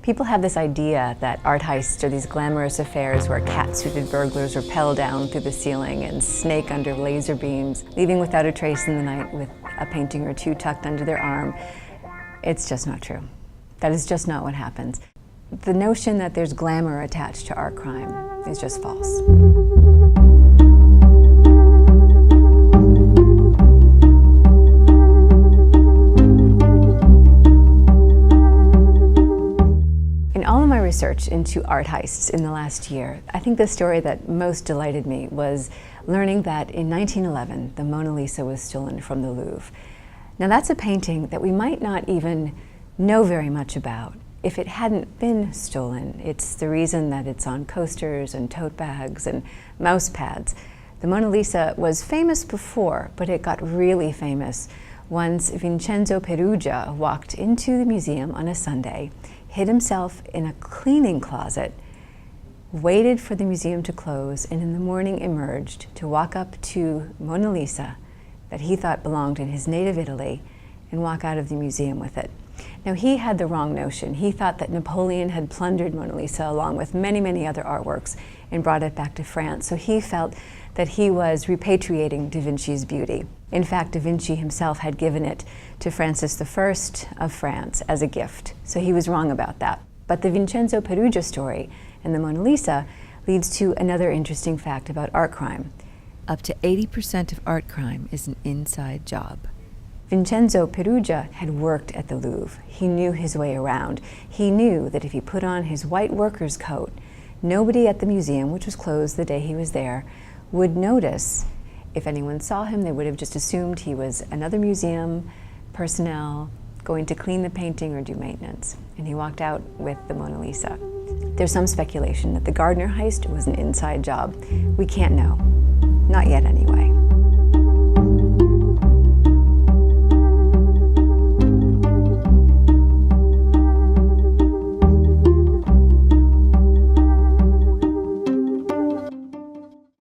People have this idea that art heists are these glamorous affairs where cat-suited burglars rappel down through the ceiling and snake under laser beams, leaving without a trace in the night with a painting or two tucked under their arm. It's just not true. That is just not what happens. The notion that there's glamour attached to art crime is just false. In all of my research into art heists in the last year, I think the story that most delighted me was learning that in 1911, the Mona Lisa was stolen from the Louvre. Now that's a painting that we might not even know very much about if it hadn't been stolen. It's the reason that it's on coasters and tote bags and mouse pads. The Mona Lisa was famous before, but it got really famous once Vincenzo Peruggia walked into the museum on a Sunday, hid himself in a cleaning closet, waited for the museum to close, and in the morning emerged to walk up to Mona Lisa that he thought belonged in his native Italy and walk out of the museum with it. Now he had the wrong notion. He thought that Napoleon had plundered Mona Lisa along with many, many other artworks and brought it back to France. So he felt that he was repatriating Da Vinci's beauty. In fact, Da Vinci himself had given it to Francis I of France as a gift. So he was wrong about that. But the Vincenzo Peruggia story and the Mona Lisa leads to another interesting fact about art crime. Up to 80% of art crime is an inside job. Vincenzo Peruggia had worked at the Louvre. He knew his way around. He knew that if he put on his white worker's coat, nobody at the museum, which was closed the day he was there, would notice. If anyone saw him, they would have just assumed he was another museum personnel going to clean the painting or do maintenance. And he walked out with the Mona Lisa. There's some speculation that the Gardner heist was an inside job. We can't know. Not yet, anyway.